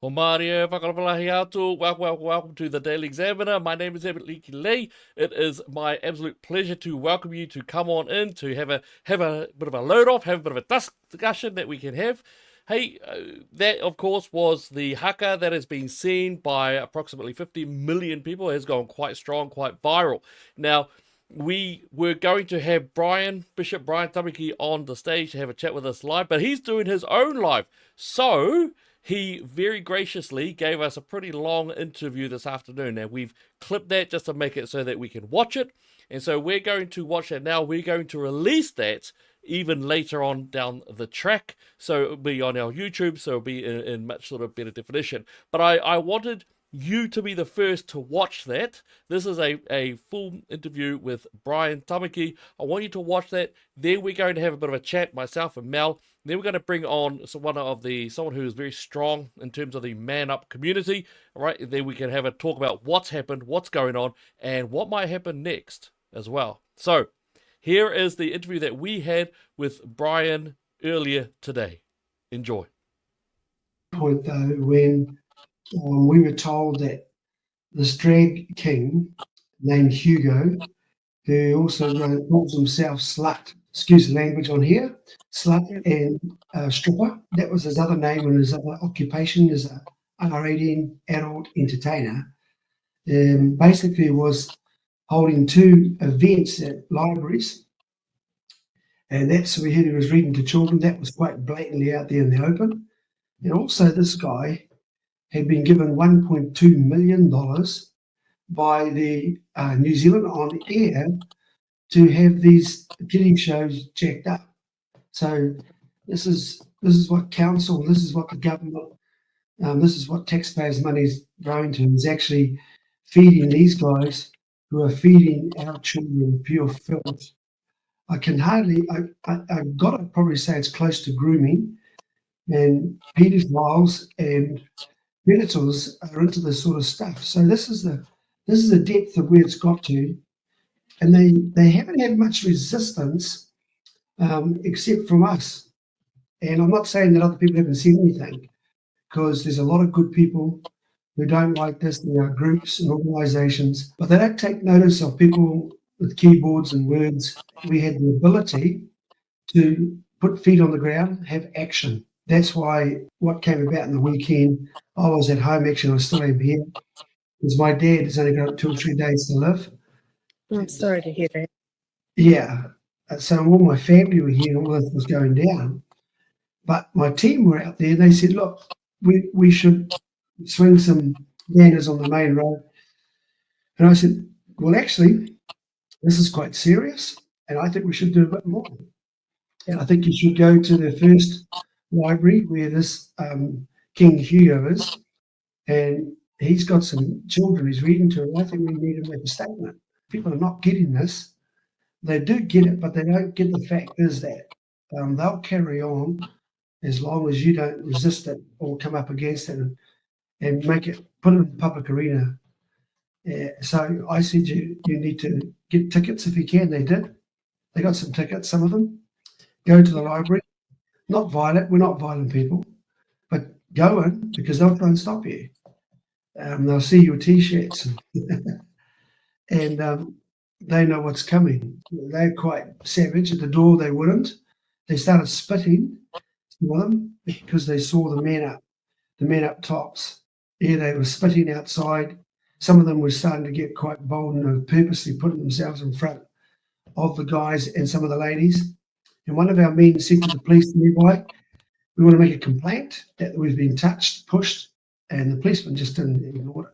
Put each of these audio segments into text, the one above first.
O Mario, whakarapalahi atu. Welcome to the Daily Examiner. My name is Ebert Leakey Lee. It is my absolute pleasure to welcome you to come on in to have a bit of a load off, have a bit of a discussion that we can have. Hey, that of course was the haka that has been seen by approximately 50 million people. It has gone quite strong, quite viral. Now, we were going to have Bishop Brian Tamaki on the stage to have a chat with us live, but he's doing his own live. So he very graciously gave us a pretty long interview this afternoon. Now, we've clipped that just to make it so that we can watch it. And so we're going to watch that now. We're going to release that even later on down the track. So it'll be on our YouTube, so it'll be in much sort of better definition. But I wanted you to be the first to watch that. This is a full interview with Brian Tamaki. I want you to watch that. Then we're going to have a bit of a chat, myself and Mel. Then we're going to bring on someone who is very strong in terms of the ManUp community. All right, then we can have a talk about what's happened, what's going on, and what might happen next as well. So here is the interview that we had with Brian earlier today. Enjoy. Point though, when we were told that this drag king named Hugo, who also calls himself slut, excuse the language on here, slut and stripper, that was his other name and his other occupation as a R18 adult entertainer, basically was holding two events at libraries, and that's we heard he was reading to children. That was quite blatantly out there in the open. And also this guy had been given $1.2 million by the New Zealand On Air to have these kiddie shows jacked up. So this is what council, this is what the government, this is what taxpayers' money is going to, is actually feeding these guys who are feeding our children pure filth. I got to probably say it's close to grooming, and pedophiles and predators are into this sort of stuff. So this is the depth of where it's got to, and they haven't had much resistance except from us. And I'm not saying that other people haven't said anything, because there's a lot of good people who don't like this. There are groups and organisations, but they don't take notice of people with keyboards and words. We had the ability to put feet on the ground, have action. That's why what came about in the weekend, I was at home, actually, I still am here, because my dad has only got 2 or 3 days to live. I'm sorry to hear that. Yeah. So all my family were here and all this was going down. But my team were out there and they said, look, we should swing some banners on the main road. And I said, well, actually, this is quite serious and I think we should do a bit more. And I think you should go to the first library where this King Hugo is, and he's got some children he's reading to, and I think we need to make a statement. People are not getting this. They do get it, but they don't get the fact is that they'll carry on as long as you don't resist it or come up against it and make it, put it in the public arena. So I said you need to get tickets if you can. They did. They got some tickets, some of them. Go to the library. Not violent. We're not violent people. But go in because they'll try and stop you. They'll see your T-shirts. And they know what's coming. They're quite savage. At the door, they wouldn't. They started spitting on them because they saw the ManUp tops. Yeah, they were spitting outside. Some of them were starting to get quite bold and were purposely putting themselves in front of the guys and some of the ladies. And one of our men said to the police nearby, we want to make a complaint that we've been touched, pushed, and the policeman just didn't ignore it,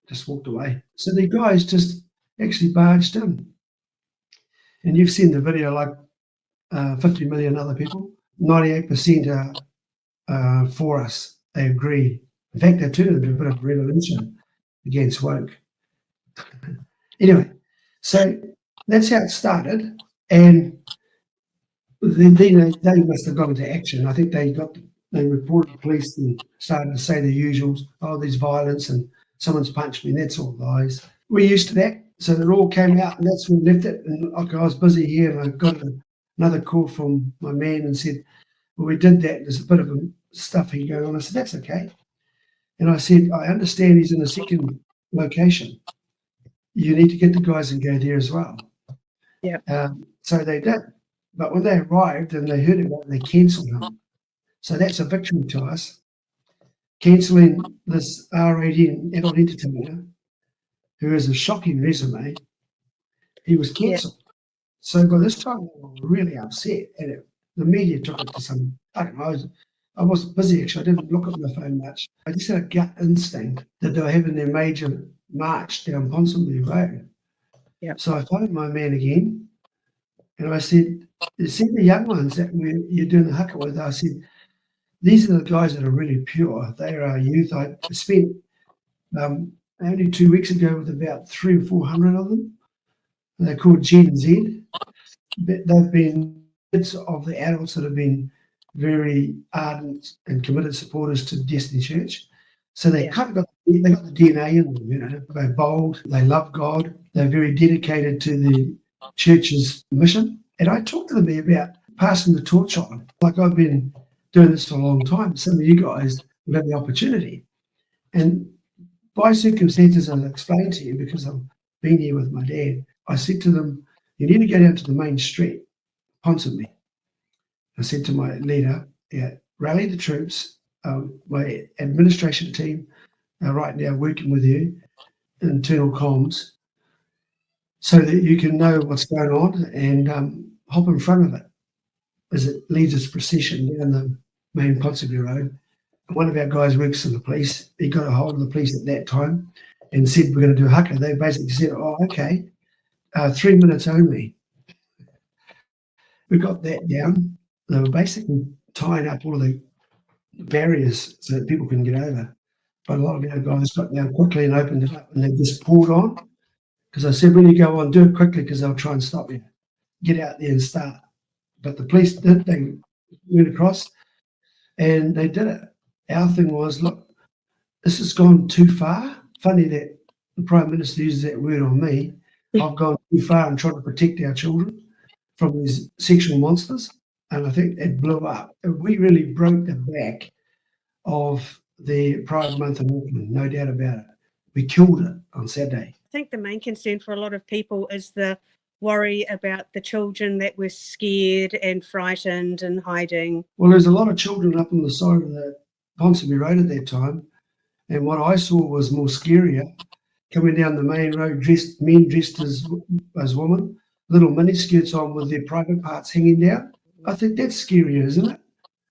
just walked away. So the guys just actually barged in. And you've seen the video like 50 million other people. 98% are for us. They agree. In fact, they turned into a bit of a revolution against woke. Anyway, so that's how it started. And then they must have gone into action. I think they reported the police and started to say the usuals. Oh, there's violence and someone's punched me. And that's all lies. We're used to that. So it all came out and that's when we left it. And I was busy here and I got another call from my man and said, well, we did that. There's a bit of stuff here going on. I said, that's okay. And I said, I understand he's in a second location. You need to get the guys and go there as well. Yeah. So they did. But when they arrived and they heard about it, they cancelled him. So that's a victory to us. Cancelling this R18 adult entertainer who has a shocking resume, he was cancelled. Yeah. So by this time, we were really upset. And the media took it to some, I don't know, I was busy actually. I didn't look at my phone much. I just had a gut instinct that they were having their major march down Ponsonby Road. Yeah. So I phoned my man again and I said, you see the young ones that you're doing the haka with? I said, these are the guys that are really pure. They are our youth. I spent only 2 weeks ago with about 300 or 400 of them. They're called Gen Z. They've been kids of the adults that have been very ardent and committed supporters to Destiny Church. So they kind of got the DNA in them, you know. They're bold, they love God, they're very dedicated to the church's mission. And I talked to them about passing the torch on. Like I've been doing this for a long time. Some of you guys will have the opportunity. And by circumstances, I'll explain to you because I've been here with my dad. I said to them, you need to go down to the main street, Ponsonby. I said to my leader, rally the troops. My administration team are right now working with you, internal comms, so that you can know what's going on and hop in front of it as it leads its procession down the main Ponsonby Road. One of our guys works for the police. He got a hold of the police at that time and said, we're going to do a haka. They basically said, oh, okay, 3 minutes only. We got that down. They were basically tying up all of the barriers so that people couldn't get over. But a lot of our guys got down quickly and opened it up and they just poured on. Because I said, when you go on, do it quickly because they'll try and stop you. Get out there and start. But the police did. They went across and they did it. Our thing was, look, this has gone too far. Funny that the Prime Minister uses that word on me. I've gone too far and trying to protect our children from these sexual monsters. and I think it blew up. And we really broke the back of the Pride Month in Auckland, no doubt about it. We killed it on Saturday. I think the main concern for a lot of people is the worry about the children that were scared and frightened and hiding. Well, there's a lot of children up on the side of the Ponsonby Road at that time, and what I saw was more scarier. Coming down the main road, men dressed as women, little miniskirts on with their private parts hanging down. I think that's scarier, isn't it?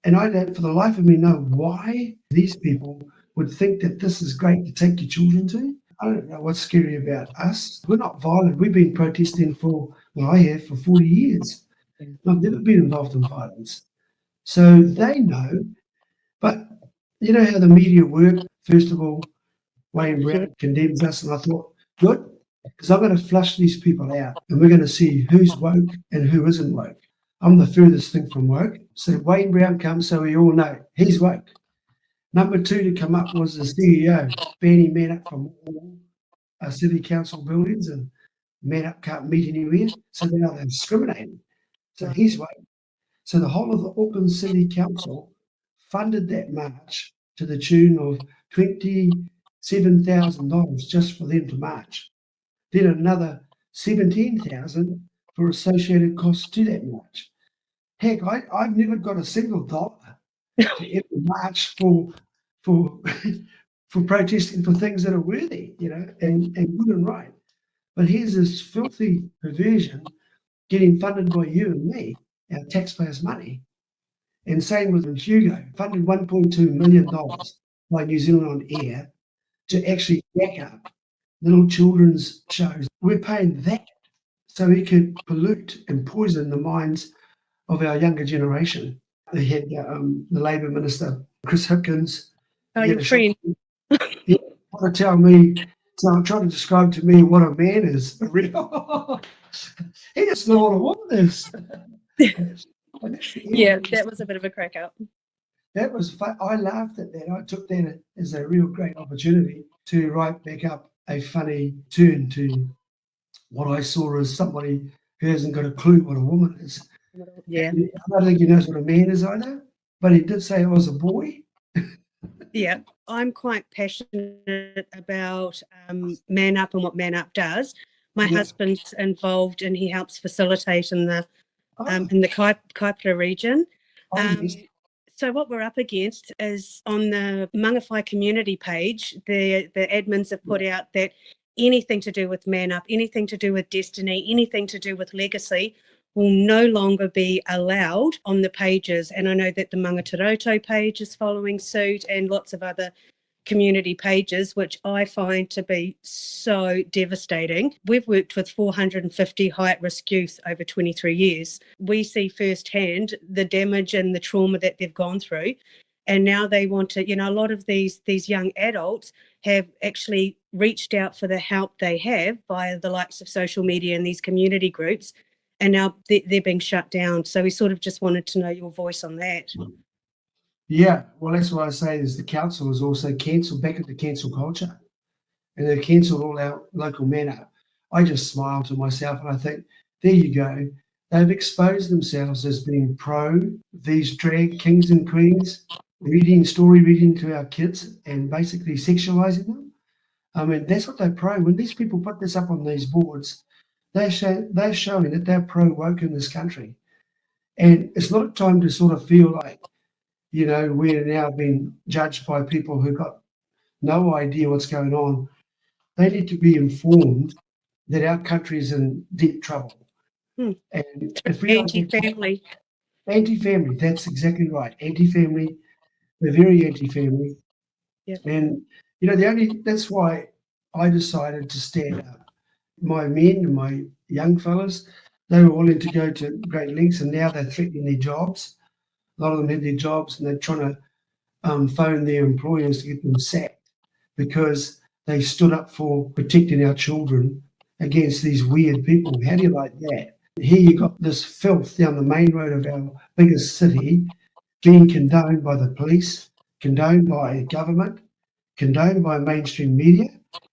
And I don't, for the life of me, know why these people would think that this is great to take your children to. I don't know what's scary about us. We're not violent. We've been protesting I have for 40 years. I've never been involved in violence. So they know. But you know how the media work? First of all, Wayne Brown condemns us, and I thought, good, because I'm going to flush these people out, and we're going to see who's woke and who isn't woke. I'm the furthest thing from woke. So Wayne Brown comes, so we all know he's woke. Number 2 to come up was the CEO, banning ManUp from all city council buildings, and ManUp can't meet anywhere. So now they're discriminating. So he's woke. So the whole of the Auckland City Council funded that march to the tune of $27,000 just for them to march. Then another $17,000 for associated costs to that march. Heck, I've never got a single dollar to ever march for protesting for things that are worthy, and good and right. But here's this filthy perversion getting funded by you and me, our taxpayers' money. And same with Hugo, funded $1.2 million by New Zealand On Air to actually back up little children's shows. We're paying that so he could pollute and poison the minds of our younger generation. They had the Labour Minister, Chris Hipkins. Oh, your friend. He tried to tell me, trying to describe to me what a man is. He doesn't know what a woman is. Yeah, that was a bit of a crack up. That was fun. I laughed at that. I took that as a real great opportunity to write back up a funny turn to what I saw as somebody who hasn't got a clue what a woman is. Yeah. I don't think he knows what a man is either, but he did say it was a boy. Yeah, I'm quite passionate about ManUp and what ManUp does. My husband's involved and he helps facilitate in the Kaipara region. Yes. So what we're up against is on the Mangawhai community page, the admins have put out that anything to do with ManUp, anything to do with destiny, anything to do with legacy will no longer be allowed on the pages. And I know that the Mangataroto page is following suit and lots of other community pages, which I find to be so devastating. We've worked with 450 high-at-risk youth over 23 years. We see firsthand the damage and the trauma that they've gone through. And now they want to, a lot of these young adults have actually reached out for the help they have via the likes of social media and these community groups. And now they're being shut down. So we sort of just wanted to know your voice on that. Yeah, well, that's what I say is the council is also cancelled, back into cancel culture. And they've cancelled all our local ManUp. I just smile to myself and I think, there you go. They've exposed themselves as being pro these drag kings and queens, story reading to our kids and basically sexualising them. I mean, that's what they're pro. When these people put this up on these boards, they're showing that they're pro-woke in this country. And it's not a time to sort of feel like, we're now being judged by people who've got no idea what's going on. They need to be informed that our country is in deep trouble. And if we anti-family. Anti-family, that's exactly right. Anti-family, they're very anti-family. Yeah. And, that's why I decided to stand up. My men and my young fellas, they were willing to go to great lengths, and now they're threatening their jobs. A lot of them had their jobs, and they're trying to phone their employers to get them sacked because they stood up for protecting our children against these weird people. How do you like that? Here you got this filth down the main road of our biggest city being condoned by the police, condoned by government, condoned by mainstream media,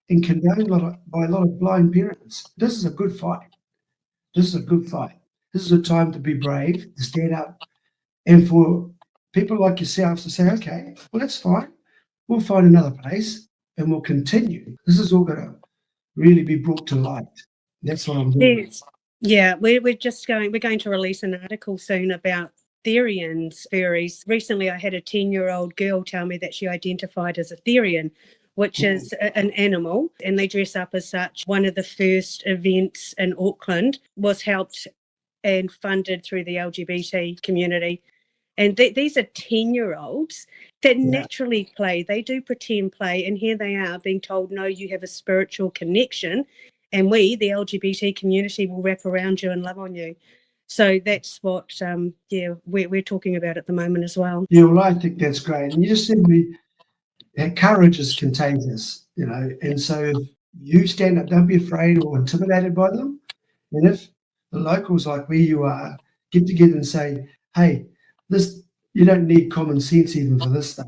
and condoned by a lot of blind parents. This is a good fight. This is a good fight. This is a time to be brave, to stand up And for people like yourselves to say, okay, well, that's fine. We'll find another place and we'll continue. This is all going to really be brought to light. That's what I'm doing. Yes. Yeah, we're going to release an article soon about Therians, fairies. Recently, I had a 10-year-old girl tell me that she identified as a Therian, which is an animal, and they dress up as such. One of the first events in Auckland was helped and funded through the LGBT community. And these are 10-year-olds that naturally play. They do pretend play, and here they are being told, no, you have a spiritual connection, and we, the LGBT community, will wrap around you and love on you. So that's what, we're talking about at the moment as well. Yeah, well, I think that's great. And you just said that courage is contagious, and so if you stand up, don't be afraid or intimidated by them. And if the locals, like where you are, get together and say, hey, you don't need common sense even for this stuff.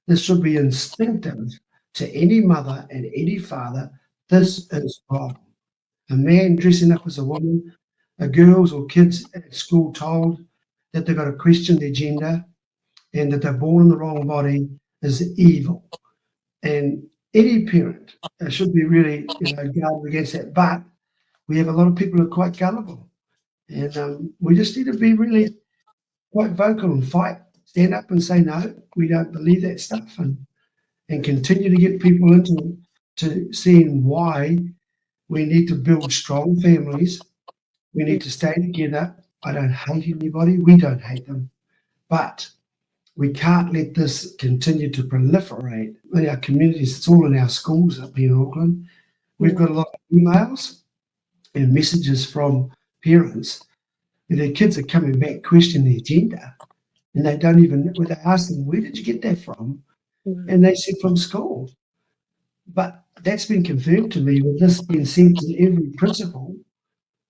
This should be instinctive to any mother and any father. This is wrong. A man dressing up as a woman, girls or kids at school told that they've got to question their gender and that they're born in the wrong body is evil. And any parent should be really guarded against that. But we have a lot of people who are quite gullible. And we just need to be really quite vocal and fight, stand up and say, no, we don't believe that stuff, and continue to get people into seeing why we need to build strong families. We need to stay together. I don't hate anybody. We don't hate them. But we can't let this continue to proliferate in our communities. It's all in our schools up here in Auckland. We've got a lot of emails and messages from parents where their kids are coming back questioning their gender, and they don't even, when they ask them, where did you get that from? And they said from school. But that's been confirmed to me with this being sent to every principal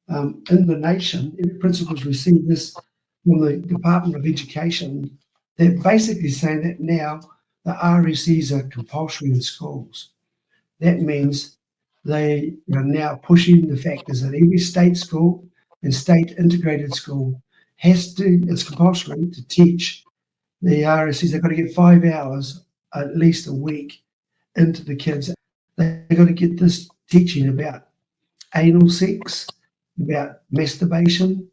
in the nation. Every principal's received this from the Department of Education. They're basically saying that now the RSEs are compulsory in schools. That means they are now pushing the fact is that every state school and state integrated school it's compulsory to teach the RSEs. They've got to get 5 hours at least a week into the kids. They've got to get this teaching about anal sex, about masturbation,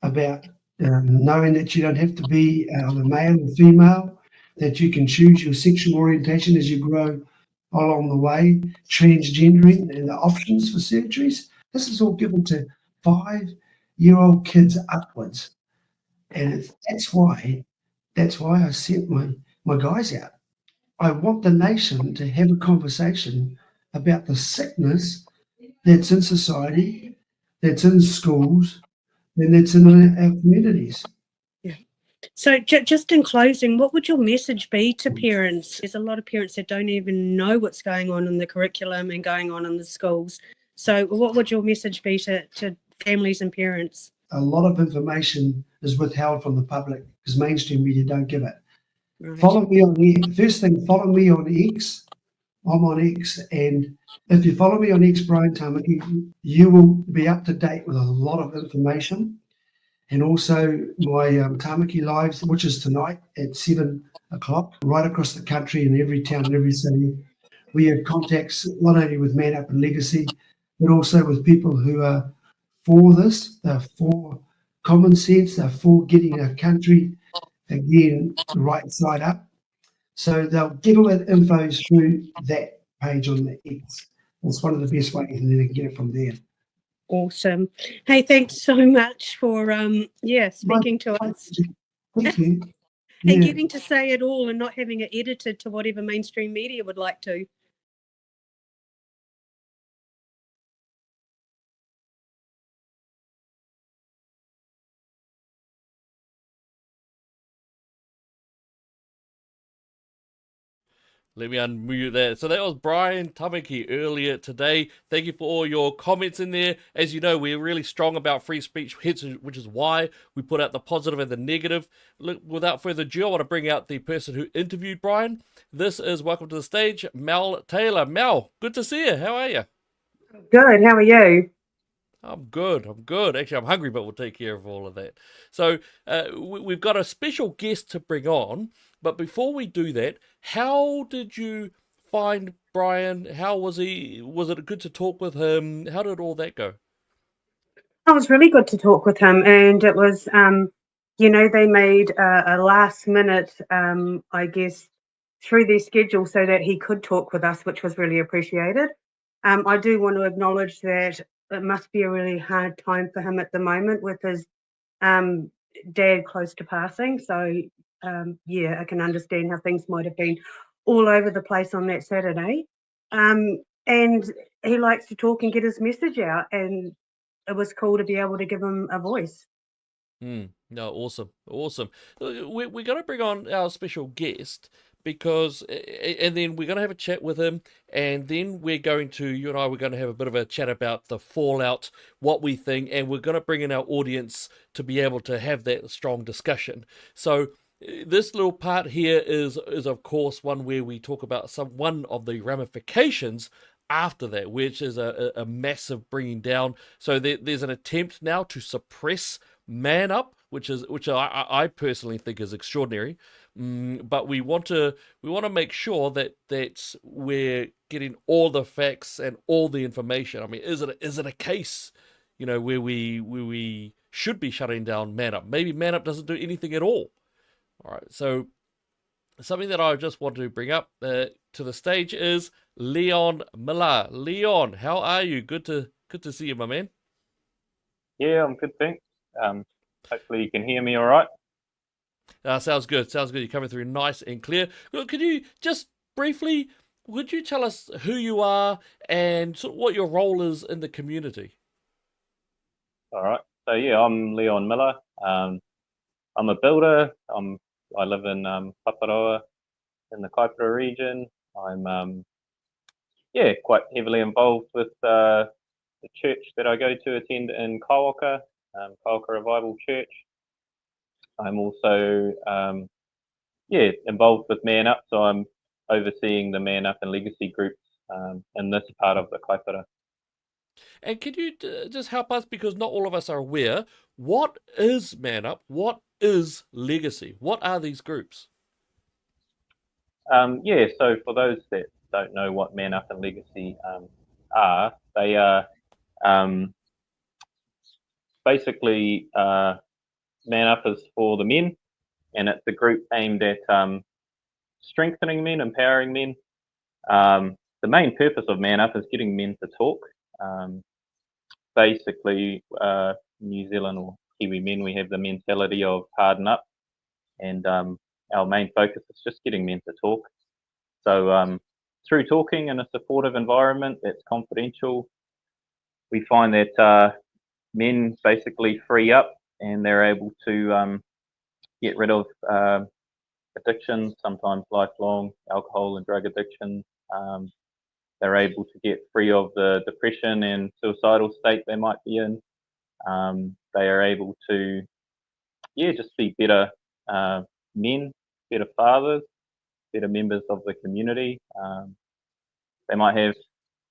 about knowing that you don't have to be a male or female, that you can choose your sexual orientation as you grow along the way, transgendering and the options for surgeries. This is all given to 5-year-old kids upwards. And that's why I sent my guys out. I want the nation to have a conversation about the sickness that's in society, that's in schools, and that's in our communities. Yeah. So just in closing, what would your message be to parents? There's a lot of parents that don't even know what's going on in the curriculum and going on in the schools. So what would your message be to families and parents? A lot of information is withheld from the public because mainstream media don't give it. Right. Follow me on first thing, follow me on X. I'm on X, and if you follow me on X, Brian Tamaki, you will be up to date with a lot of information. And also my Tamaki Lives, which is tonight at 7 o'clock, right across the country in every town and every city. We have contacts not only with ManUp and Legacy, but also with people who are for this, they're for common sense, they're for getting our country, again, the right side up. So they'll get all that info through that page on the X. It's one of the best ways, and then they can get it from there. Awesome. Hey, thanks so much for speaking to us. Thank you. And getting to say it all and not having it edited to whatever mainstream media would like to. Let me unmute that. So that was Brian Tamaki earlier today. Thank you for all your comments in there. As you know, we're really strong about free speech, which is why we put out the positive and the negative. Look, without further ado, I want to bring out the person who interviewed Brian. This is, welcome to the stage, Mel Taylor. Mel, good to see you. How are you? Good. How are you? I'm good. I'm good. Actually, I'm hungry, but we'll take care of all of that. So, we've got a special guest to bring on. But before we do that, how did you find Brian? How was he? Was it good to talk with him? How did all that go? It was really good to talk with him, and it was, they made a last minute, I guess, through their schedule so that he could talk with us, which was really appreciated. I do want to acknowledge that it must be a really hard time for him at the moment with his um, dad close to passing. So, I can understand how things might have been all over the place on that Saturday. And he likes to talk and get his message out, and it was cool to be able to give him a voice. No, awesome, awesome. We're going to bring on our special guest because, and then we're going to have a chat with him, and then you and I, we're going to have a bit of a chat about the fallout, what we think, and we're going to bring in our audience to be able to have that strong discussion. So this little part here is of course one where we talk about one of the ramifications after that, which is a massive bringing down. So there's an attempt now to suppress ManUp, which I personally think is extraordinary. But we want to make sure that we're getting all the facts and all the information. I mean, is it a case, where we should be shutting down ManUp? Maybe ManUp doesn't do anything at all. All right, so something that I just want to bring up to the stage is Leon Miller. Leon, how are you? Good to see you, my man. Yeah, I'm good, thanks. Hopefully you can hear me all right. Sounds good. Sounds good. You're coming through nice and clear. Look, could you just briefly, would you tell us who you are and sort of what your role is in the community? All right. So yeah, I'm Leon Miller. I'm a builder. I live in Paparoa in the Kaipara region. I'm quite heavily involved with the church that I go to attend in Kaiwaka, Kaiwaka Revival Church. I'm also involved with ManUp, so I'm overseeing the ManUp and Legacy groups in this part of the Kaipara. And can you just help us, because not all of us are aware, what is ManUp? What is Legacy? What are these groups? So for those that don't know what ManUp and Legacy are, they are basically ManUp is for the men, and it's a group aimed at strengthening men, empowering men. The main purpose of ManUp is getting men to talk. Basically, New Zealand or Kiwi men, we have the mentality of harden up, and our main focus is just getting men to talk. So through talking in a supportive environment that's confidential, we find that men basically free up and they're able to get rid of addictions, sometimes lifelong alcohol and drug addictions. They're able to get free of the depression and suicidal state they might be in. They are able to, just be better men, better fathers, better members of the community. They might have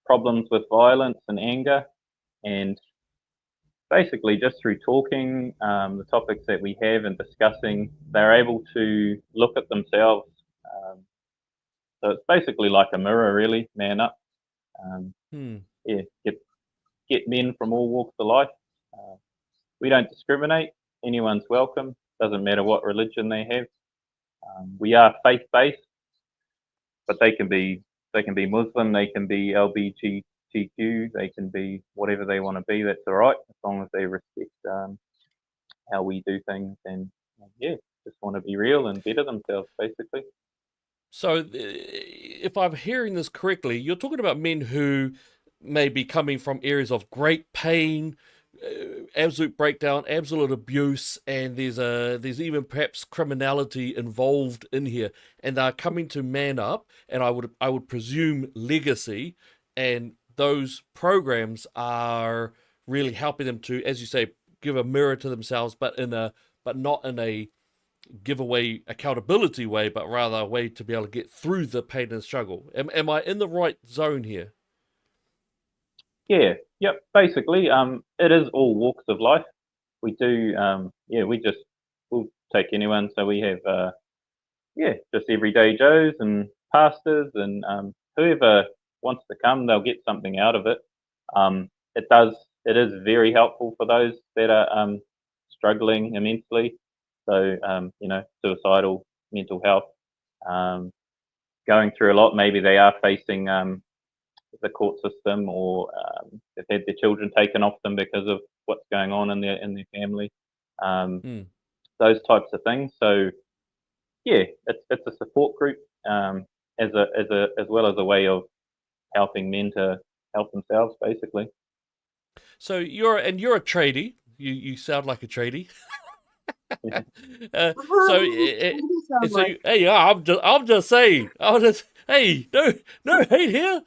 problems with violence and anger, and basically just through talking, the topics that we have and discussing, they're able to look at themselves. So it's basically like a mirror, really, ManUp. Get men from all walks of life. We don't discriminate. Anyone's welcome. Doesn't matter what religion they have. We are faith-based, but they can be Muslim, they can be LGBTQ, they can be whatever they want to be. That's all right, as long as they respect how we do things, and just want to be real and better themselves, basically. So, if I'm hearing this correctly, you're talking about men who may be coming from areas of great pain, absolute breakdown, absolute abuse, and there's even perhaps criminality involved in here, and they're coming to ManUp, and I would presume Legacy, and those programs are really helping them to, as you say, give a mirror to themselves, but not in a giveaway accountability way, but rather a way to be able to get through the pain and struggle. Am I in the right zone here? Yeah, Yep, basically, it is all walks of life. We do, we'll take anyone. So we have, just everyday Joes and pastors and whoever wants to come, they'll get something out of it. Um, it is very helpful for those that are struggling immensely. So, suicidal, mental health, um, going through a lot. Maybe they are facing the court system, or they've had their children taken off them because of what's going on in their family. Hmm. Those types of things. So yeah, it's a support group, as well as a way of helping men to help themselves, basically. So you're a tradie. You sound like a tradie. So hey, yeah, I'm just saying. Hey, no hate here.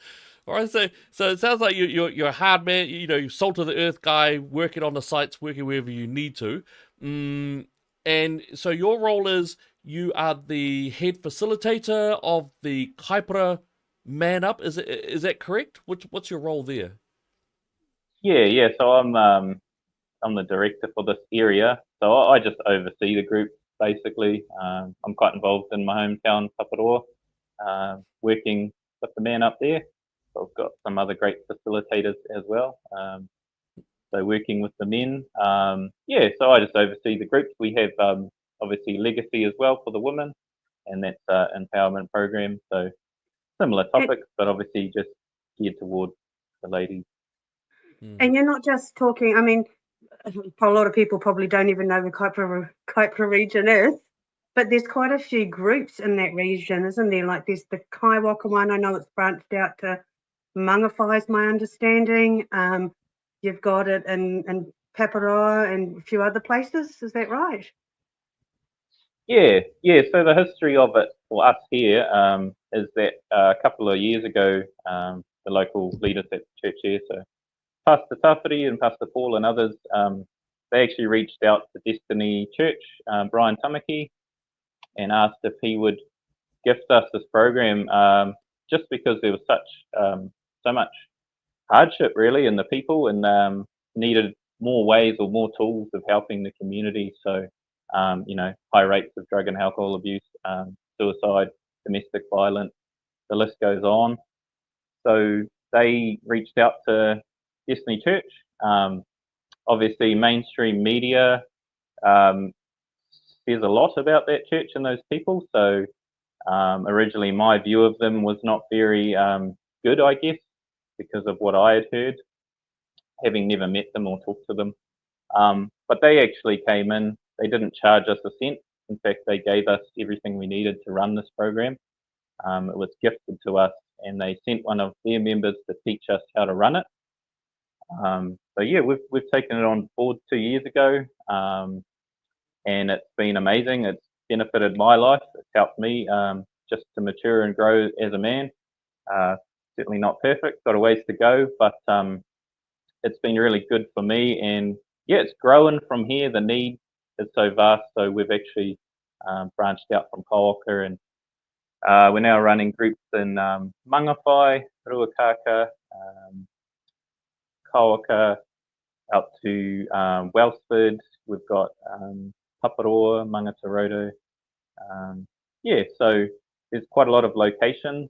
All right, so it sounds like you're a hard man. You're salt of the earth guy, working on the sites, working wherever you need to. And so your role is you are the head facilitator of the Kaipara ManUp. Is that correct? What's your role there? Yeah. So I'm the director for this area. So I just oversee the group, basically. I'm quite involved in my hometown, Paparoa, working with the man up there. So I've got some other great facilitators as well. So working with the men. So I just oversee the groups. We have obviously Legacy as well for the women, and that's empowerment program. So similar topics, but obviously just geared towards the ladies. And you're not just talking, I mean, a lot of people probably don't even know the Kaipara region is, but there's quite a few groups in that region, isn't there? Like there's the Kaiwaka one, I know it's branched out to Mangawhai is my understanding. You've got it in Paparoa and a few other places, is that right? Yeah. So the history of it for us here is that a couple of years ago, the local leaders at the church here, so Pastor Tawhiri and Pastor Paul and others, they actually reached out to Destiny Church, Brian Tamaki, and asked if he would gift us this program, just because there was so much hardship really in the people, and needed more ways or more tools of helping the community. So high rates of drug and alcohol abuse, suicide, domestic violence, the list goes on. So they reached out to Destiny Church. Obviously, mainstream media says a lot about that church and those people. So originally, my view of them was not very good, I guess, because of what I had heard, having never met them or talked to them. But they actually came in. They didn't charge us a cent. In fact, they gave us everything we needed to run this program. It was gifted to us, and they sent one of their members to teach us how to run it. So yeah, we've taken it on board 2 years ago, and it's been amazing. It's benefited my life. It's helped me just to mature and grow as a man. Certainly not perfect, got a ways to go, but it's been really good for me. And yeah, it's growing from here. The need is so vast. So we've actually branched out from Kawaka, and we're now running groups in Mangawhai, Ruakaka, Kawaka, out to Wellsford. We've got Paparoa, Mangataroto. So there's quite a lot of locations.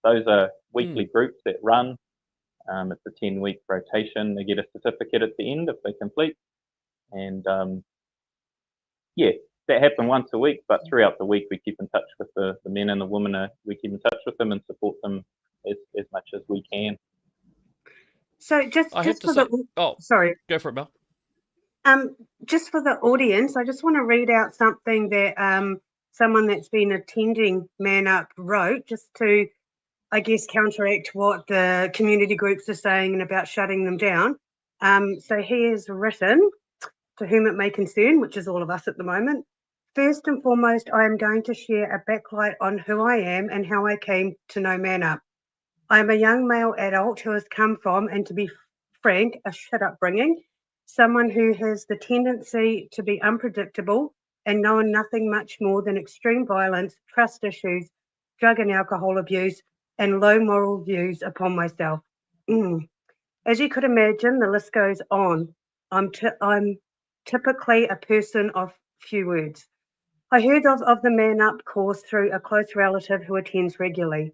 Those are weekly groups that run. It's a 10-week rotation. They get a certificate at the end if they complete. And that happens once a week, but throughout the week we keep in touch with the men and the women. We keep in touch with them and support them as much as we can. So sorry. Go for it, Mel. Just for the audience, I just want to read out something that someone that's been attending ManUp wrote, just to, I guess, counteract what the community groups are saying and about shutting them down. So he has written, to whom it may concern, which is all of us at the moment. First and foremost, I am going to share a backlight on who I am and how I came to know ManUp. I am a young male adult who has come from, and to be frank, a shit upbringing, someone who has the tendency to be unpredictable and known nothing much more than extreme violence, trust issues, drug and alcohol abuse, and low moral views upon myself. As you could imagine, the list goes on. I'm typically a person of few words. I heard of the ManUp course through a close relative who attends regularly.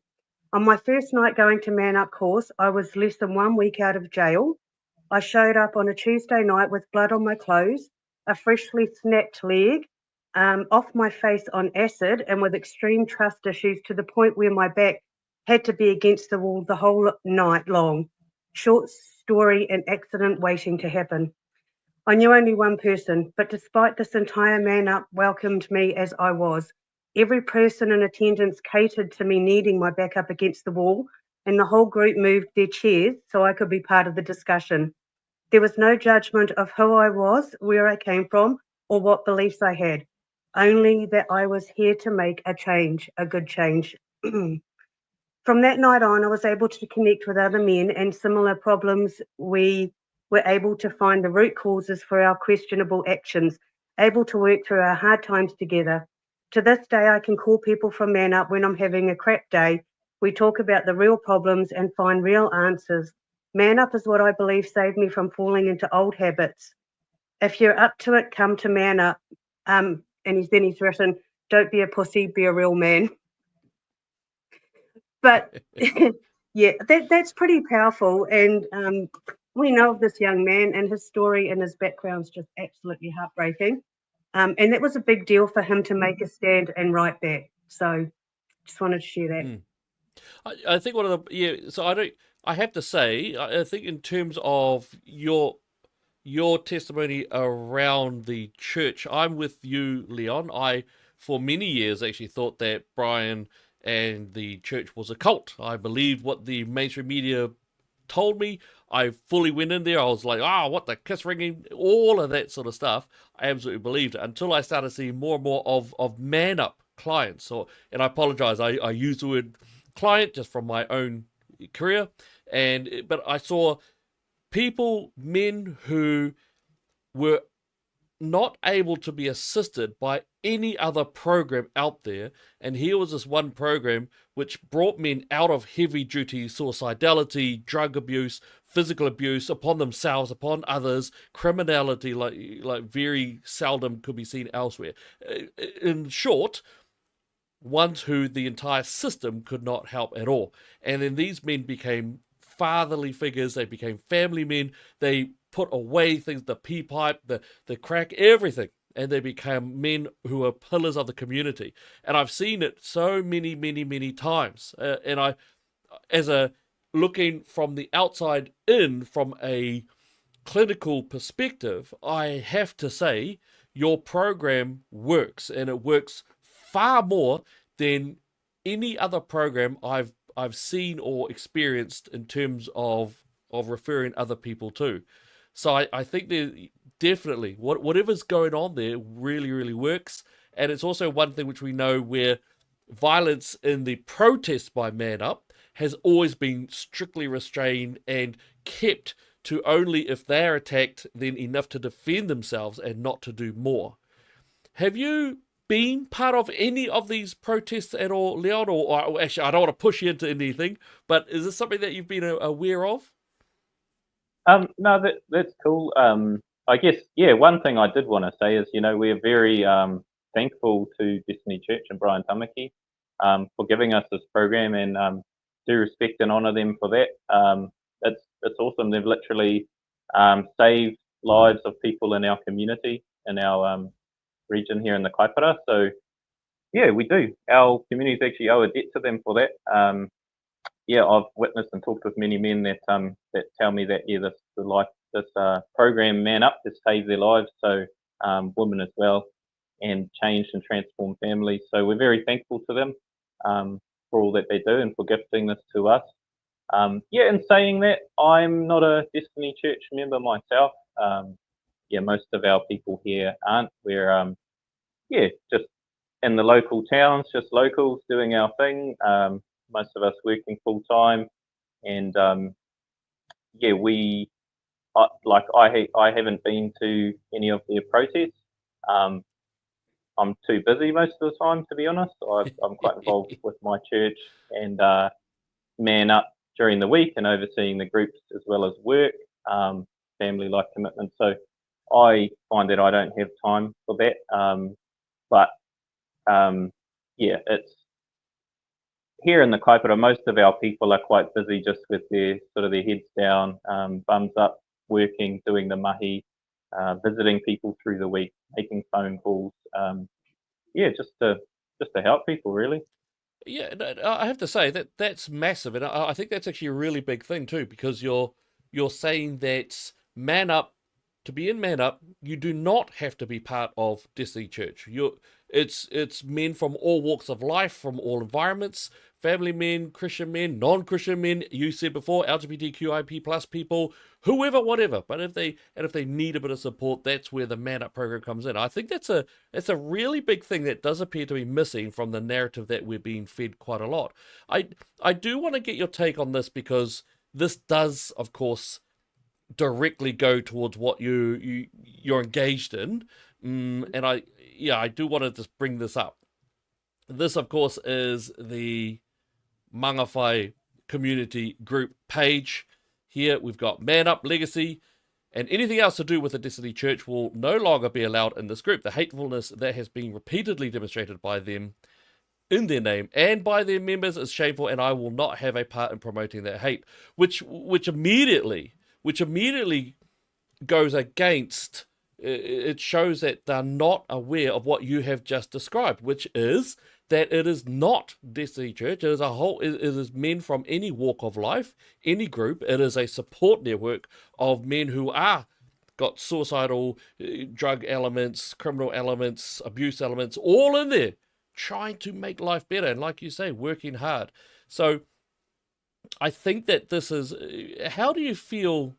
On my first night going to ManUp course, I was less than 1 week out of jail. I showed up on a Tuesday night with blood on my clothes, a freshly snapped leg, off my face on acid, and with extreme trust issues to the point where my back had to be against the wall the whole night long. Short story, an accident waiting to happen. I knew only one person, but despite this, entire ManUp welcomed me as I was. Every person in attendance catered to me needing my back up against the wall, and the whole group moved their chairs so I could be part of the discussion. There was no judgment of who I was, where I came from, or what beliefs I had, only that I was here to make a change, a good change. From that night on, I was able to connect with other men and similar problems. We were able to find the root causes for our questionable actions, able to work through our hard times together. To this day, I can call people from ManUp when I'm having a crap day. We talk about the real problems and find real answers. ManUp is what I believe saved me from falling into old habits. If you're up to it, come to ManUp. And he's written, "Don't be a pussy, be a real man." But yeah, that's pretty powerful. And we know of this young man, and his story and his background's just absolutely heartbreaking. And that was a big deal for him to make a stand and write back. So just wanted to share that. I think one of the so I have to say I think in terms of your testimony around the church, I'm with you, Leon. I for many years actually thought that Brian and the church was a cult. I believed what the mainstream media told me. I fully went in there. I was like, what the kiss ringing, all of that sort of stuff. I absolutely believed it until I started seeing more and more of ManUp clients. And I apologize, I used the word client just from my own career, but I saw men who were not able to be assisted by any other program out there. And here was this one program which brought men out of heavy duty suicidality, drug abuse, physical abuse upon themselves, upon others, criminality like very seldom could be seen elsewhere. In short, ones who the entire system could not help at all. And then these men became fatherly figures, they became family men, they put away things, the pea pipe, the crack, everything, and they became men who are pillars of the community. And I've seen it so many times. And I, as a looking from the outside in, from a clinical perspective, I have to say your program works, and it works far more than any other program I've seen or experienced in terms of referring other people to. So I think there definitely whatever's going on there really works. And it's also one thing which we know where violence in the protest by ManUp has always been strictly restrained and kept to only if they're attacked then enough to defend themselves and not to do more. Have you been part of any of these protests at all, Leon? Or actually, I don't want to push you into anything, but is this something that you've been aware of? No, that's cool. I guess, one thing I did want to say is, we're very thankful to Destiny Church and Brian Tamaki for giving us this program, and do respect and honour them for that. It's awesome. They've literally saved lives of people in our community, in our region here in the Kaipara. So, yeah, we do. Our communities actually owe a debt to them for that. I've witnessed and talked with many men that tell me that this program ManUp has saved their lives, so women as well, and changed and transformed families. So we're very thankful to them for all that they do and for gifting this to us. In saying that, I'm not a Destiny Church member myself. Most of our people here aren't. We're just in the local towns, just locals doing our thing. Most of us working full time, and I haven't been to any of their protests. I'm too busy most of the time, to be honest. I'm quite involved with my church and ManUp during the week and overseeing the groups as well as work, family life commitments. So I find that I don't have time for that. But yeah, it's here in the Kaipara, most of our people are quite busy just with their heads down, bums up, working, doing the mahi, visiting people through the week, making phone calls. Yeah, just to help people, really. Yeah, I have to say that's massive, and I think that's actually a really big thing too, because you're saying that ManUp, to be in ManUp, you do not have to be part of Destiny Church. It's men from all walks of life, from all environments, family men, Christian men, non-Christian men. You said before, LGBTQIP plus people, whoever, whatever. But if they need a bit of support, that's where the ManUp program comes in. I think that's a really big thing that does appear to be missing from the narrative that we're being fed quite a lot. I do want to get your take on this, because this does, of course, directly go towards what you're engaged in, and I do want to just bring this up. This, of course, is the Mangawhai community group page. Here we've got ManUp Legacy, and anything else to do with the Destiny Church will no longer be allowed in this group. The hatefulness that has been repeatedly demonstrated by them in their name and by their members is shameful, and I will not have a part in promoting that hate, which immediately goes against. It shows that they're not aware of what you have just described, which is that it is not Destiny Church. It is it is men from any walk of life, any group. It is a support network of men who are got suicidal, drug elements, criminal elements, abuse elements, all in there, trying to make life better, and like you say, working hard. So I think that this is, how do you feel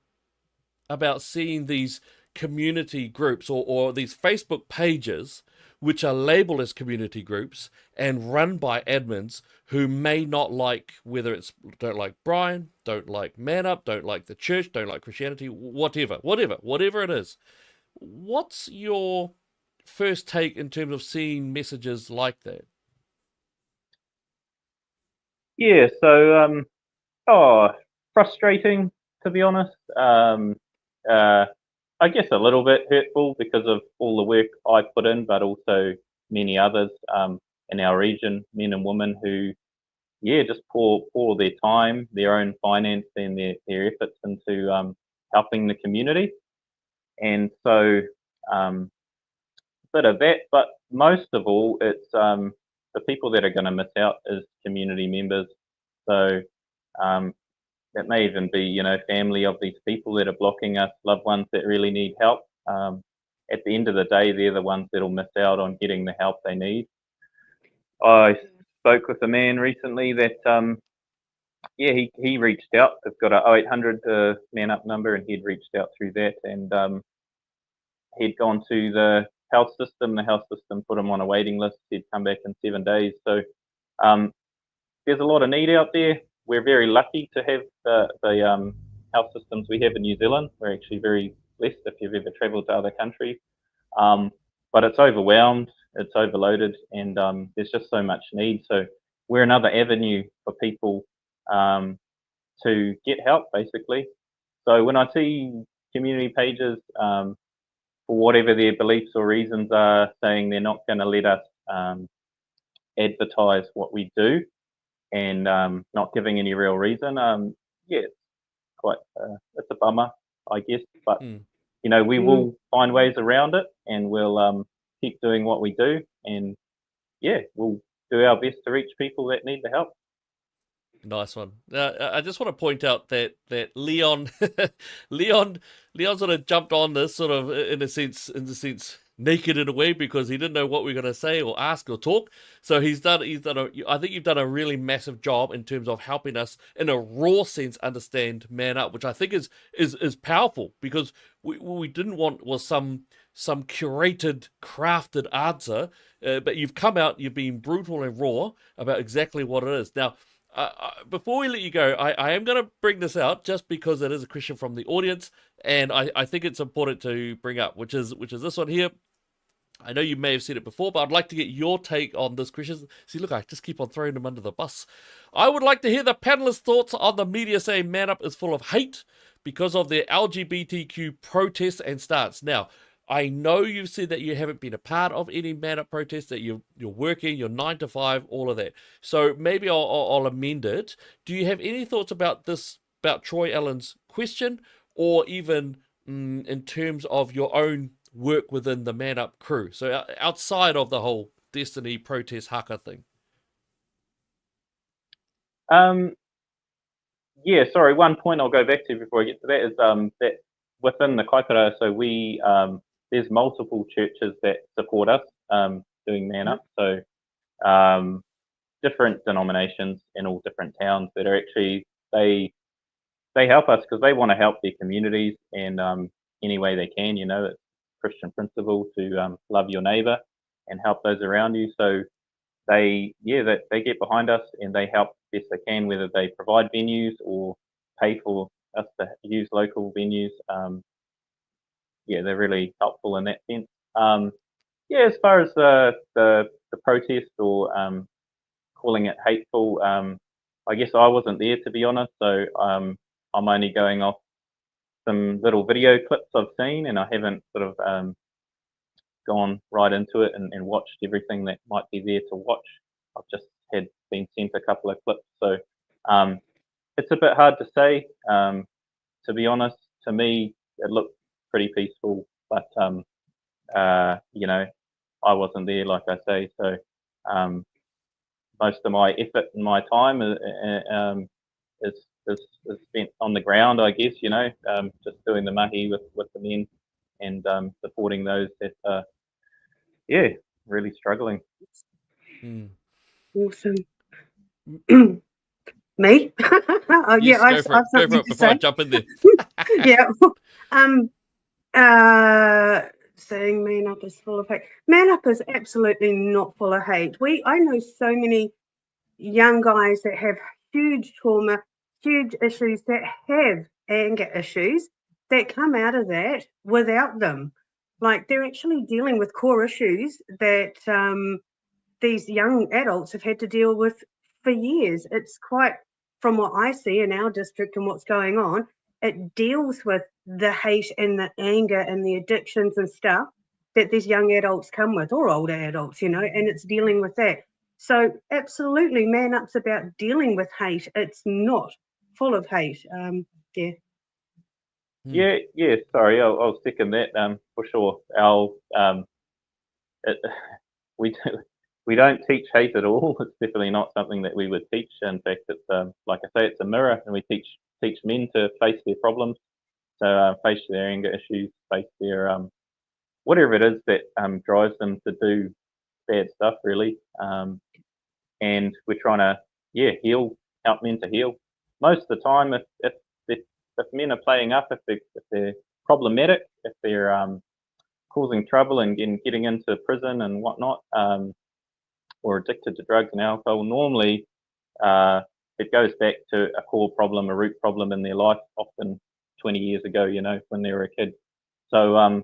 about seeing these community groups or these Facebook pages which are labeled as community groups and run by admins who may not like, whether it's don't like Brian, don't like ManUp, don't like the church, don't like Christianity, whatever it is. What's your first take in terms of seeing messages like that? Yeah, so frustrating, to be honest. I guess a little bit hurtful because of all the work I put in, but also many others in our region, men and women who, just pour their time, their own finance, and their efforts into helping the community. And so a bit of that, but most of all, it's the people that are going to miss out is community members. So it may even be, family of these people that are blocking us, loved ones that really need help. At the end of the day, they're the ones that'll miss out on getting the help they need. I spoke with a man recently that, he reached out. They've got a 0800 ManUp number, and he'd reached out through that, and he'd gone to the health system. The health system put him on a waiting list. He'd come back in 7 days. So there's a lot of need out there. We're very lucky to have the health systems we have in New Zealand. We're actually very blessed if you've ever travelled to other countries. But it's overwhelmed, it's overloaded, and there's just so much need. So we're another avenue for people to get help, basically. So when I see community pages, for whatever their beliefs or reasons are, saying they're not going to let us advertise what we do, and not giving any real reason, it's quite it's a bummer, I guess. But we will find ways around it, and we'll keep doing what we do, and we'll do our best to reach people that need the help. Nice one. I just want to point out that Leon sort of jumped on this sort of in a sense naked in a way, because he didn't know what we were going to say or ask or talk. So I think you've done a really massive job in terms of helping us in a raw sense understand ManUp, which I think is powerful, because we didn't want was some curated, crafted answer, but you've come out, you've been brutal and raw about exactly what it is. Now, before we let you go, I am going to bring this out just because it is a question from the audience, and I think it's important to bring up, which is this one here. I know you may have said it before, but I'd like to get your take on this question. See, look, I just keep on throwing them under the bus. I would like to hear the panelists' thoughts on the media saying ManUp is full of hate because of their LGBTQ protests and stance. Now, I know you've said that you haven't been a part of any ManUp protests, that you're working, you're 9 to 5, all of that. So maybe I'll amend it. Do you have any thoughts about this, about Troy Allen's question, or even in terms of your own work within the ManUp crew? So outside of the whole Destiny protest haka thing. Yeah, sorry. One point I'll go back to before I get to that is that within the Kaipara, so we there's multiple churches that support us doing ManUp. So different denominations in all different towns that are actually they help us because they want to help their communities and any way they can. You know, it's Christian principle to love your neighbor and help those around you. So they get behind us and they help best they can, whether they provide venues or pay for us to use local venues. They're really helpful in that sense. As far as the protest or calling it hateful, I guess I wasn't there, to be honest. So I'm only going off some little video clips I've seen, and I haven't sort of gone right into it and watched everything that might be there to watch. I've just been sent a couple of clips, so it's a bit hard to say. To be honest, to me, it looked pretty peaceful, but I wasn't there, like I say. So most of my effort and my time is spent on the ground, I guess. Just doing the mahi with the men and supporting those that are really struggling. Awesome. Me? Yes, I've go for something it to before I say. jump in there. Yeah. Saying ManUp is full of hate. ManUp is absolutely not full of hate. I know so many young guys that have huge trauma, huge issues, that have anger issues, that come out of that without them. Like, they're actually dealing with core issues that these young adults have had to deal with for years. It's quite, from what I see in our district and what's going on, it deals with the hate and the anger and the addictions and stuff that these young adults come with, or older adults, and it's dealing with that. So absolutely, ManUp's about dealing with hate. It's not full of hate. Sorry, I'll second that for sure. We don't teach hate at all. It's definitely not something that we would teach. In fact, it's like I say, it's a mirror, and we teach men to face their problems, so face their anger issues, face their whatever it is that drives them to do bad stuff, really. And we're trying to help men to heal. Most of the time, if men are playing up, if they're problematic, if they're causing trouble and getting into prison and whatnot, or addicted to drugs and alcohol, normally it goes back to a core problem, a root problem in their life, often 20 years ago, when they were a kid. So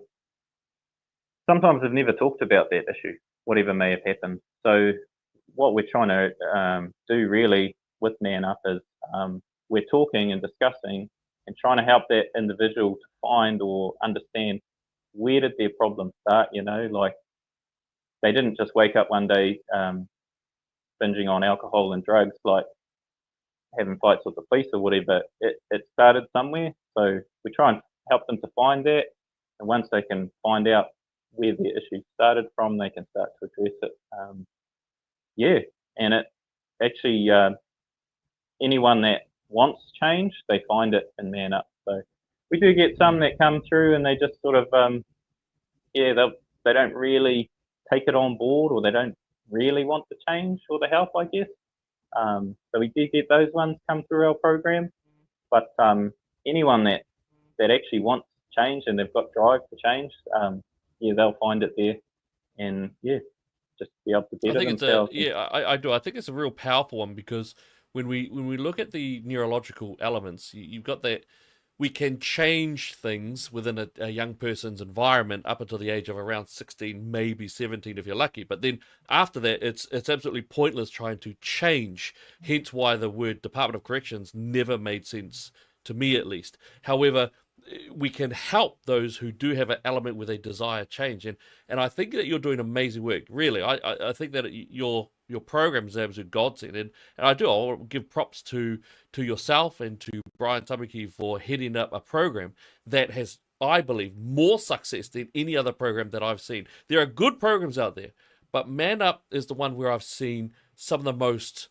sometimes they've never talked about that issue, whatever may have happened. So what we're trying to do really with ManUp is we're talking and discussing and trying to help that individual to find or understand where did their problem start. Like, they didn't just wake up one day binging on alcohol and drugs, like having fights with the police or whatever. It started somewhere. So we try and help them to find that. And once they can find out where their issue started from, they can start to address it. And it actually, anyone that wants change, they find it in ManUp. So we do get some that come through and they just sort of, they don't really take it on board, or they don't really want the change or the help, I guess. So we do get those ones come through our program. But anyone that actually wants change and they've got drive to change, they'll find it there, and just be able to better themselves. I do. I think it's a real powerful one, because when we look at the neurological elements, you've got that we can change things within a young person's environment up until the age of around 16, maybe 17 if you're lucky. But then after that, it's absolutely pointless trying to change. Hence why the word Department of Corrections never made sense to me, at least. However, we can help those who do have an element where they desire change, and I think that you're doing amazing work. Really, I think that your program is absolute godsend, and I'll give props to yourself and to Brian Tamaki for heading up a program that has, I believe, more success than any other program that I've seen. There are good programs out there, but ManUp is the one where I've seen some of the most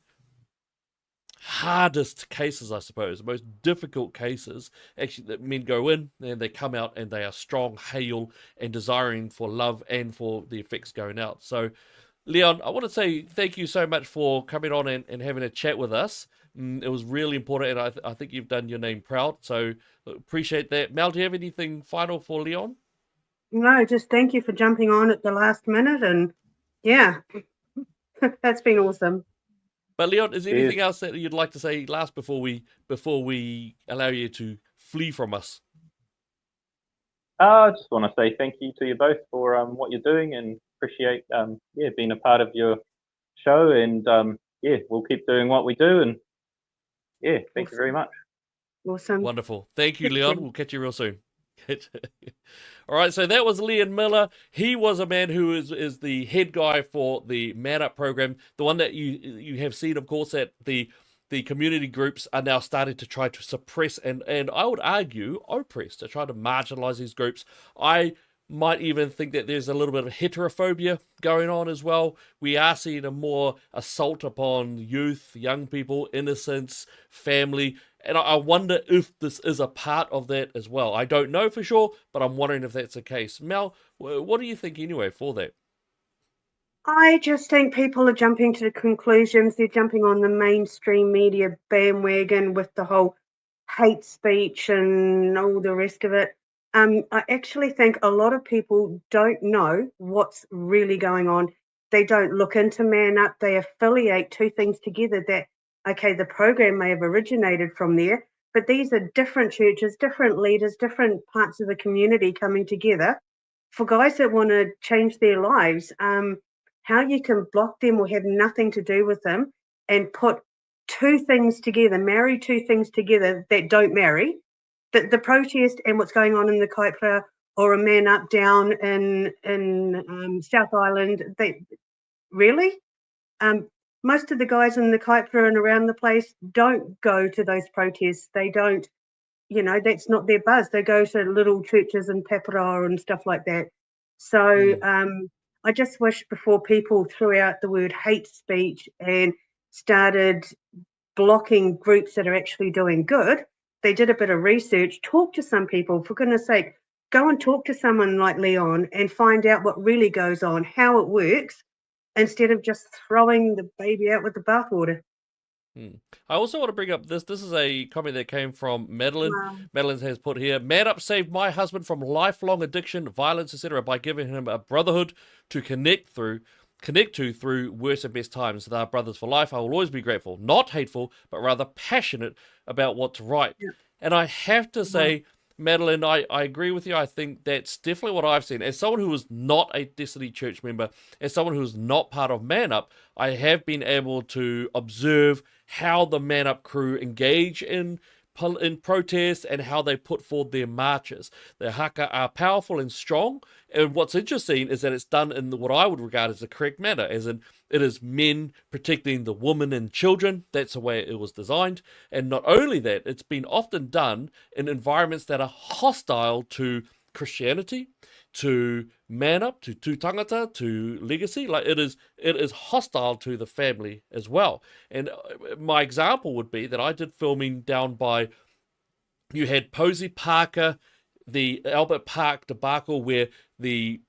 hardest cases, I suppose, the most difficult cases, actually, that men go in and they come out and they are strong, hale, and desiring for love and for the effects going out. So, Leon, I want to say thank you so much for coming on and having a chat with us. It was really important, and I think you've done your name proud, so appreciate that. Mel, do you have anything final for Leon? No, just thank you for jumping on at the last minute, and yeah, that's been awesome. But Leon, is there anything else that you'd like to say last before we allow you to flee from us? I just want to say thank you to you both for what you're doing, and appreciate being a part of your show, and we'll keep doing what we do, and thank you very much. Awesome. Wonderful. Thank you, Leon. We'll catch you real soon. All right, so that was Leon Miller. He was a man who is the head guy for the ManUp program, the one that you have seen, of course, that the community groups are now starting to try to suppress and I would argue oppress, to try to marginalize these groups. I might even think that there's a little bit of heterophobia going on as well. We are seeing a more assault upon youth, young people, innocence, family. And I wonder if this is a part of that as well. I don't know for sure, but I'm wondering if that's the case. Mel, what do you think anyway for that? I just think people are jumping to the conclusions. They're jumping on the mainstream media bandwagon with the whole hate speech and all the rest of it. I actually think a lot of people don't know what's really going on. They don't look into ManUp. They affiliate two things together that, okay, the program may have originated from there, but these are different churches, different leaders, different parts of the community coming together for guys that want to change their lives. How you can block them or have nothing to do with them and put two things together, marry two things together that don't marry, the protest and what's going on in the Kaipara, or a ManUp down in South Island. Really? Most of the guys in the Kaipara and around the place don't go to those protests. They don't, that's not their buzz. They go to little churches in Paparoa and stuff like that. So I just wish before people threw out the word hate speech and started blocking groups that are actually doing good, they did a bit of research, talk to some people, for goodness sake, go and talk to someone like Leon and find out what really goes on, how it works, instead of just throwing the baby out with the bathwater. I also want to bring up this. This is a comment that came from Madeline. Wow. Madeline has put here, ManUp saved my husband from lifelong addiction, violence, etc. by giving him a brotherhood to connect to through worst and best times. They are brothers for life. I will always be grateful, not hateful, but rather passionate about what's right. Yeah. And I have to say, Madeline, I agree with you. I think that's definitely what I've seen. As someone who is not a Destiny Church member, as someone who is not part of ManUp, I have been able to observe how the ManUp crew engage in protests and how they put forward their marches. Their haka are powerful and strong, and what's interesting is that it's done in what I would regard as the correct manner, as in it is men protecting the women and children. That's the way it was designed. And not only that, it's been often done in environments that are hostile to Christianity, to ManUp, to tangata, to legacy. Like it is hostile to the family as well. And my example would be that I did filming down by, you had Posey Parker, the Albert Park debacle where the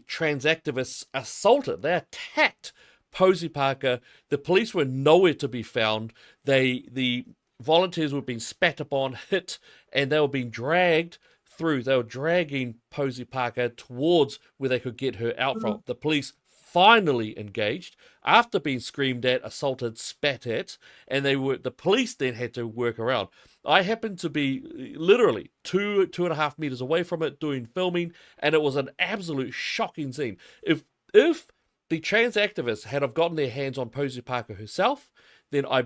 trans activists assaulted, they attacked Posey Parker. The police were nowhere to be found. The volunteers were being spat upon, hit, and they were being dragged through. They were dragging Posey Parker towards where they could get her out from. The police finally engaged after being screamed at, assaulted, spat at, and the police then had to work around. I happened to be literally 2.5 meters away from it doing filming, and it was an absolute shocking scene. If the trans activists had have gotten their hands on Posey Parker herself, then I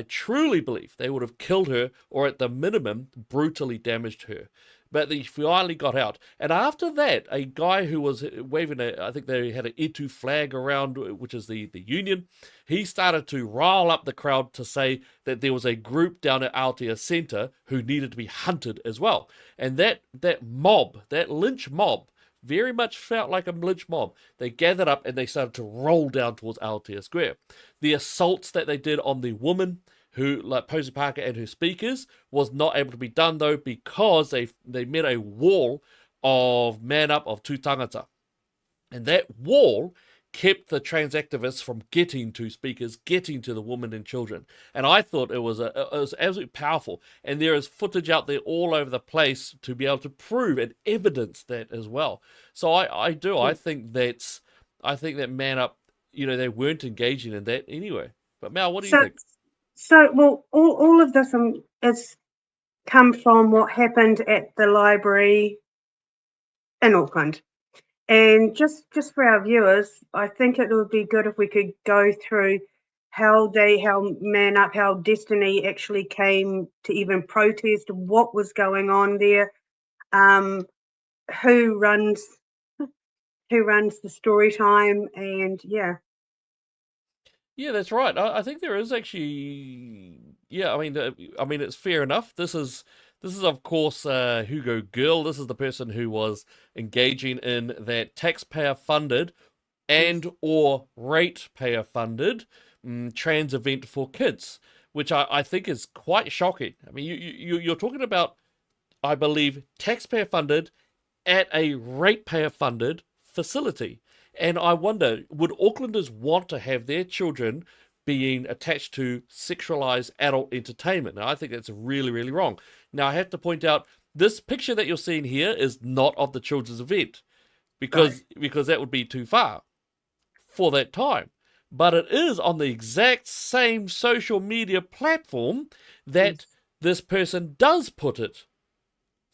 truly believe they would have killed her, or at the minimum, brutally damaged her. But they finally got out. And after that, a guy who was waving I think they had an Etu flag around, which is the union, he started to rile up the crowd to say that there was a group down at Aotea Centre who needed to be hunted as well. And that mob, that lynch mob, very much felt like a lynch mob. They gathered up and they started to roll down towards Aotea Square. The assaults that they did on the woman, who, like Posey Parker and her speakers, was not able to be done though because they met a wall of ManUp of two tangata. And that wall kept the trans activists from getting to speakers, getting to the women and children. And I thought it was absolutely powerful. And there is footage out there all over the place to be able to prove and evidence that as well. So I think that ManUp, they weren't engaging in that anyway. But Mel, what do you think? So, well, all of this has come from what happened at the library in Auckland. And just for our viewers, I think it would be good if we could go through how ManUp, how Destiny actually came to even protest, what was going on there, who runs the story time, and yeah. Yeah, that's right. I think there is actually. Yeah, I mean, it's fair enough. This is of course Hugo Gill. This is the person who was engaging in that taxpayer-funded and or ratepayer-funded trans event for kids, which I think is quite shocking. I mean, you're talking about, I believe, taxpayer-funded at a ratepayer-funded facility. And I wonder, would Aucklanders want to have their children being attached to sexualized adult entertainment? Now, I think that's really, really wrong. Now, I have to point out, this picture that you're seeing here is not of the children's event, because that would be too far for that time. But it is on the exact same social media platform that this person does put it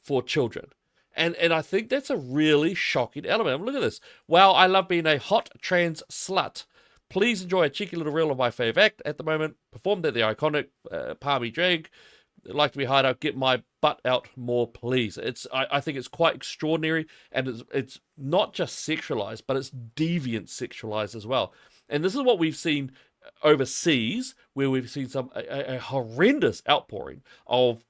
for children. And I think that's a really shocking element. Look at this. Wow, I love being a hot trans slut. Please enjoy a cheeky little reel of my fave act at the moment. Performed at the iconic Palmy Drag. Like to be hired out. Get my butt out more, please. I think it's quite extraordinary. And it's not just sexualized, but it's deviant sexualized as well. And this is what we've seen overseas, where we've seen a horrendous outpouring of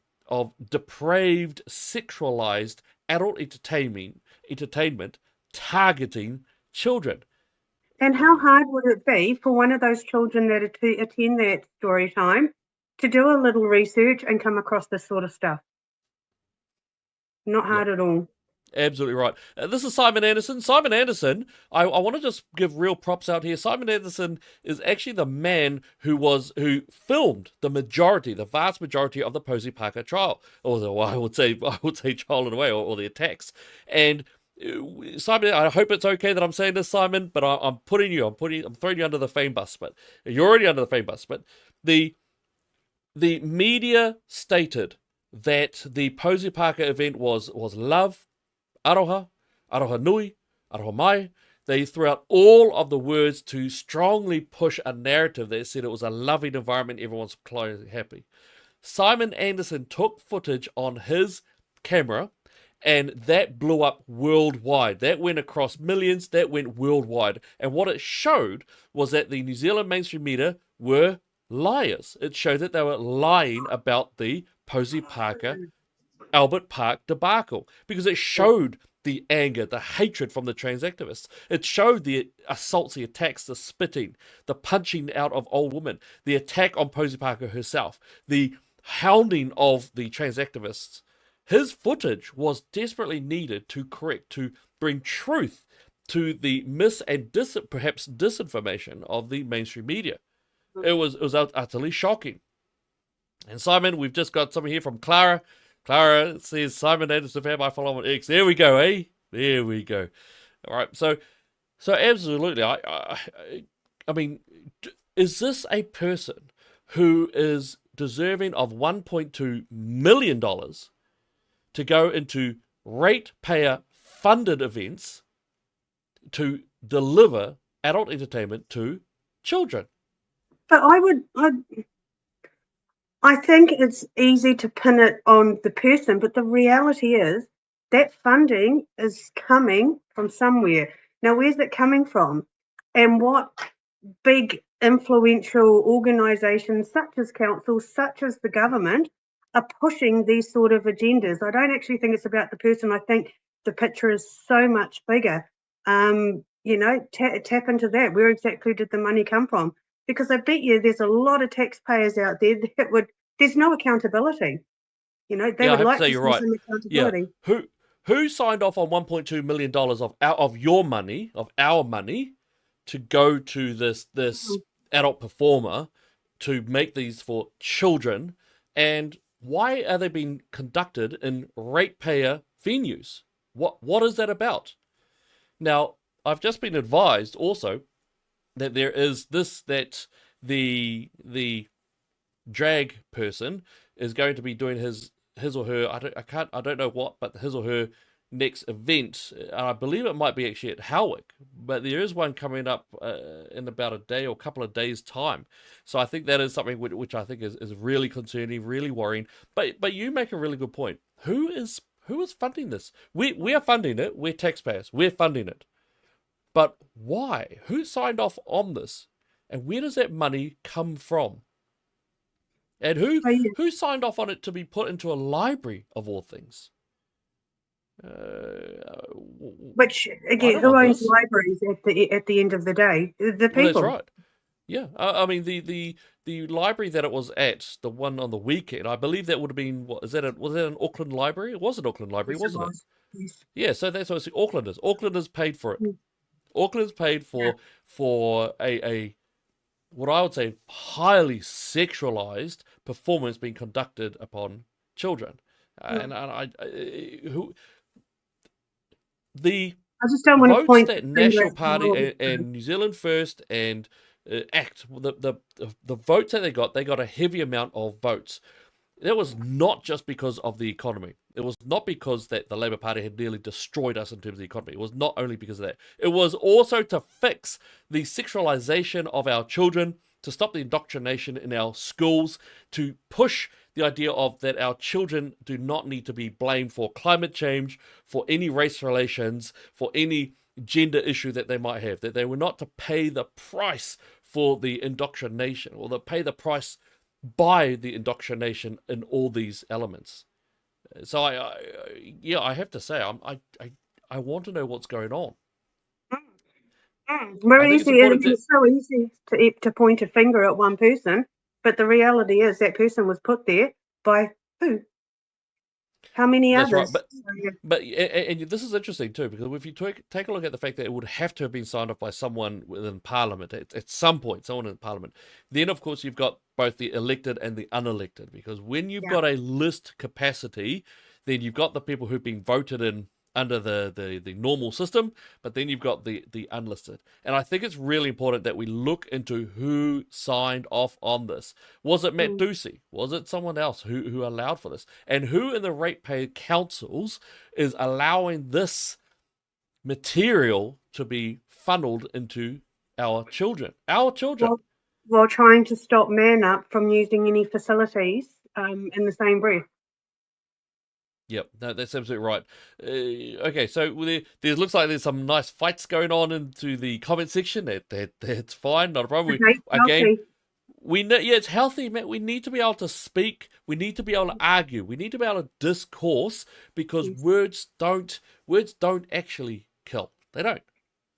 depraved, sexualized adult entertainment targeting children. And how hard would it be for one of those children that attend that story time to do a little research and come across this sort of stuff? Not hard at all. Absolutely right. This is Simon Anderson. Simon Anderson, I want to just give real props out here. Simon Anderson is actually the man who filmed the vast majority of the Posey Parker trial, or I would say trial in a way, or the attacks. And Simon, I hope it's okay that I'm saying this, Simon, but I'm throwing you under the fame bus. But you're already under the fame bus. But the media stated that the Posey Parker event was love, aroha nui, aroha mai. They threw out all of the words to strongly push a narrative that said it was a loving environment, everyone's happy. Simon Anderson took footage on his camera, and that blew up worldwide. That went across millions, that went worldwide. And what it showed was that the New Zealand mainstream media were liars. It showed that they were lying about the Posey Parker Albert Park debacle, because it showed the anger, the hatred from the trans activists. It showed the assaults, the attacks, the spitting, the punching out of old women, the attack on Posey Parker herself, the hounding of the trans activists. His footage was desperately needed to bring truth to the and perhaps disinformation of the mainstream media. It was utterly shocking. And Simon, we've just got something here from Clara. Clara says, Simon Anderson, fam, I follow on X. There we go, eh? There we go. All right, so So absolutely, I mean, is this a person who is deserving of $1.2 million to go into ratepayer-funded events to deliver adult entertainment to children? But I think it's easy to pin it on the person, but the reality is that funding is coming from somewhere. Now, where's it coming from? And what big influential organisations such as councils, such as the government, are pushing these sort of agendas? I don't actually think it's about the person. I think the picture is so much bigger. Tap into that. Where exactly did the money come from? Because I bet you there's a lot of taxpayers out there that there's no accountability. They Yeah, I would have to like say to you're see right. some Yeah, accountability. who signed off on $1.2 million of your money, of our money, to go to this adult performer to make these for children, and why are they being conducted in ratepayer venues? What is that about? Now, I've just been advised also that there is that the drag person is going to be doing his or her, I don't know what, but his or her next event, and I believe it might be actually at Howick, but there is one coming up in about a day or a couple of days' time. So I think that is something which I think is really concerning, really worrying. But you make a really good point. Who is funding this? We are funding it. We're taxpayers. We're funding it. But why? Who signed off on this? And where does that money come from? And who signed off on it to be put into a library of all things? Which I again, don't who want owns this. libraries at the end of the day? The Well, people. that's right. Yeah, I mean the library that it was at, the one on the weekend, I believe that would have been was that an Auckland library? It was an Auckland library, Yes, it wasn't it? was. Yes. Yeah, so that's what Aucklanders. Aucklanders paid for it. Mm. Aucklanders paid for a what I would say highly sexualized performance being conducted upon children, and the I just don't want to votes point that the National finger at Party someone. and New Zealand First and ACT, the votes that they got a heavy amount of votes. That was not just because of the economy. It was not because that the Labour Party had nearly destroyed us in terms of the economy. It was not only because of that. It was also to fix the sexualization of our children, to stop the indoctrination in our schools, to push the idea of that our children do not need to be blamed for climate change, for any race relations, for any gender issue that they might have, that they were not to pay the price for the indoctrination, or to pay the price by the indoctrination in all these elements. So I have to say, I want to know what's going on. Very think it's easy. important It's so easy to point a finger at one person, but the reality is that person was put there by who? How many That's right, others? but this is interesting too, because if you take a look at the fact that it would have to have been signed off by someone within Parliament at some point, someone in Parliament, then of course you've got both the elected and the unelected, because when you've got a list capacity, then you've got the people who've been voted in under the normal system, but then you've got the unlisted. And I think it's really important that we look into who signed off on this. Was it Matt Ducey? Was it someone else who allowed for this? And who in the ratepayer councils is allowing this material to be funneled into our children? Our children. While trying to stop ManUp from using any facilities in the same breath. Yep, no, that's absolutely right. Okay, so there looks like there's some nice fights going on into the comment section. That's fine, not a problem. It's healthy, man. We need to be able to speak. We need to be able to argue. We need to be able to discourse, because words don't actually kill. They don't.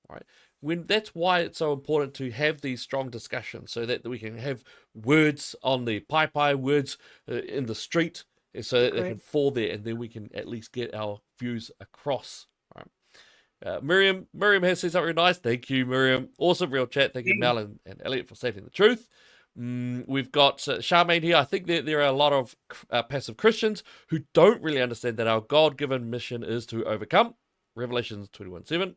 Right? That's why it's so important to have these strong discussions, so that we can have words on the pai, words in the street, so that they can fall there, and then we can at least get our views across. Right. Miriam has said something nice. Thank you, Miriam. Awesome, real chat. Thank you, Mel and Elliot, for stating the truth. We've got Charmaine here. I think there are a lot of passive Christians who don't really understand that our God-given mission is to overcome. Revelations 21:7.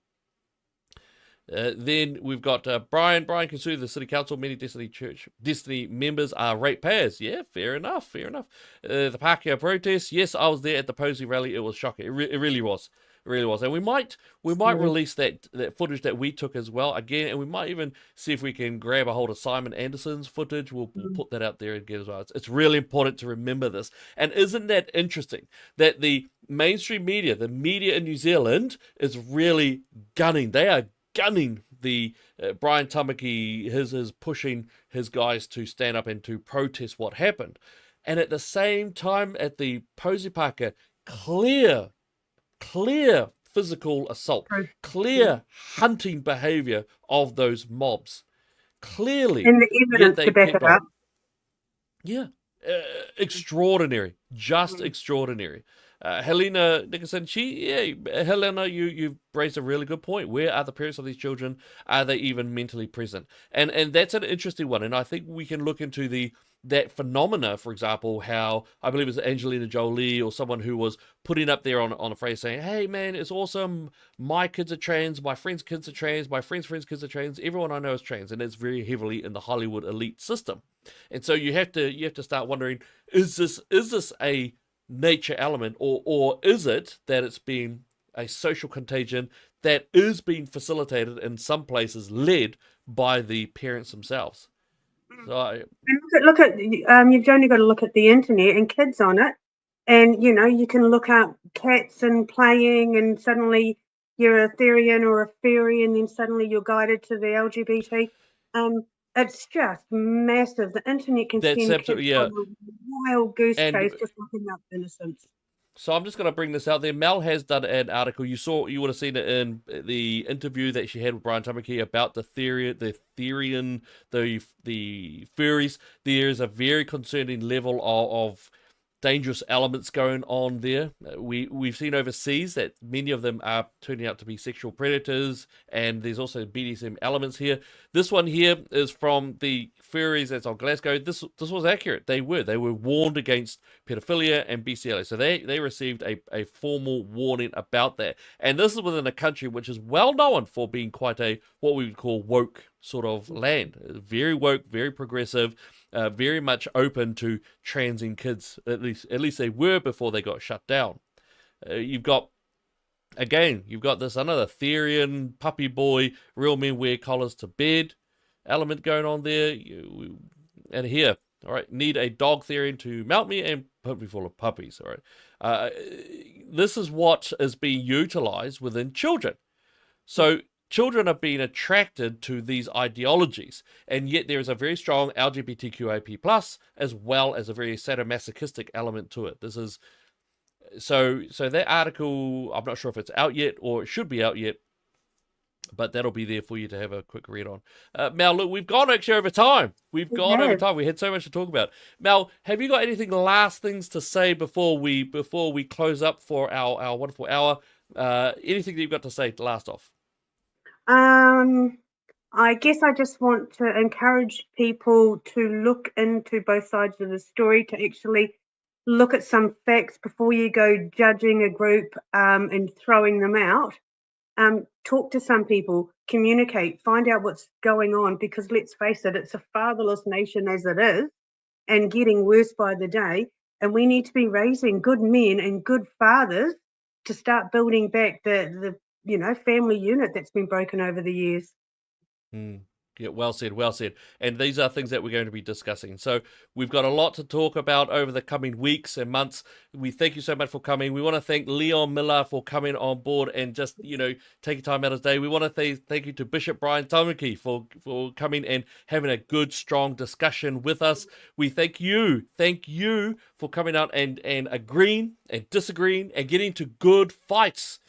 Then we've got Brian can sue the city council. Many Destiny members are ratepayers. Yeah, fair enough. The Pākehā protest. Yes, I was there at the Posey rally. It was shocking. It really was. It really was. And we might release that footage that we took as well again, and we might even see if we can grab a hold of Simon Anderson's footage. We'll put that out there again as well. It's really important to remember this. And isn't that interesting that the mainstream media, the media in New Zealand, is really gunning. They are gunning the Brian Tamaki, his pushing his guys to stand up and to protest what happened. And at the same time, at the Posey Pākehā, clear physical assault, clear hunting behaviour of those mobs. Clearly. And the evidence to back it up. Yeah. Extraordinary. Just extraordinary. Helena Nicholson, Helena, you've raised a really good point. Where are the parents of these children? Are they even mentally present? And that's an interesting one. And I think we can look into that phenomena, for example, how I believe it was Angelina Jolie or someone who was putting up there on a phrase saying, hey man, it's awesome. My kids are trans, my friends' kids are trans, my friends' kids are trans, everyone I know is trans, and it's very heavily in the Hollywood elite system. And so you have to start wondering, is this a nature element, or is it that it's been a social contagion that is being facilitated in some places, led by the parents themselves? So look at you've only got to look at the internet and kids on it, and you can look up cats and playing, and suddenly you're a Therian or a fairy, and then suddenly you're guided to the LGBT. It's just massive. The internet can send kids on a wild goose chase just looking up innocence. So I'm just going to bring this out there. Mel has done an article. You would have seen it in the interview that she had with Brian Tamaki about the Therian, the furries. There's a very concerning level of dangerous elements going on there. We've seen overseas that many of them are turning out to be sexual predators, and there's also BDSM elements here. This one here is from the furries that's on Glasgow. This was accurate. They were warned against pedophilia and bestiality, so they received a formal warning about that. And this is within a country which is well known for being quite a what we would call woke sort of land. Very woke, very progressive, very much open to transing kids. At least they were before they got shut down. You've got this another Therian puppy boy, real men wear collars to bed element going on there. And here, all right, need a dog Therian to mount me and put me full of puppies. All right, this is what is being utilized within children. So children are being attracted to these ideologies, and yet there is a very strong LGBTQIP+ as well as a very sadomasochistic element to it. This is so that article, I'm not sure if it's out yet or it should be out yet, but that'll be there for you to have a quick read on. Mel, look, we've gone actually over time. We had so much to talk about. Mel, have you got anything last things to say before we close up for our wonderful hour? Anything that you've got to say to last off? I guess I just want to encourage people to look into both sides of the story, to actually look at some facts before you go judging a group and throwing them out. Talk to some people, communicate, find out what's going on, because let's face it, it's a fatherless nation as it is, and getting worse by the day. And we need to be raising good men and good fathers to start building back the family unit that's been broken over the years. Yeah, well said. And these are things that we're going to be discussing. So we've got a lot to talk about over the coming weeks and months. We thank you so much for coming. We want to thank Leon Miller for coming on board and just, taking time out of his day. We want to thank you to Bishop Brian Tamaki for coming and having a good, strong discussion with us. We thank you for coming out and agreeing and disagreeing and getting to good fights,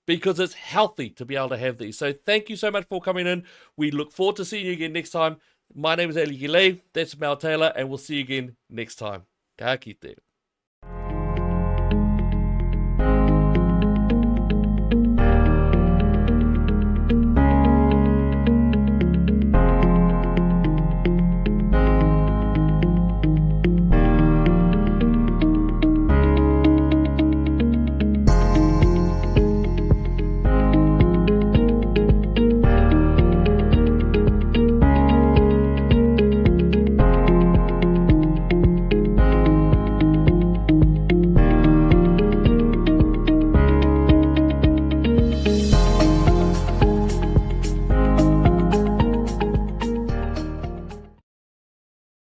because it's healthy to be able to have these. So thank you so much for coming in. We look forward to seeing you again next time. My name is Elliot. That's Mel Taylor, and we'll see you again next time. Ka kite.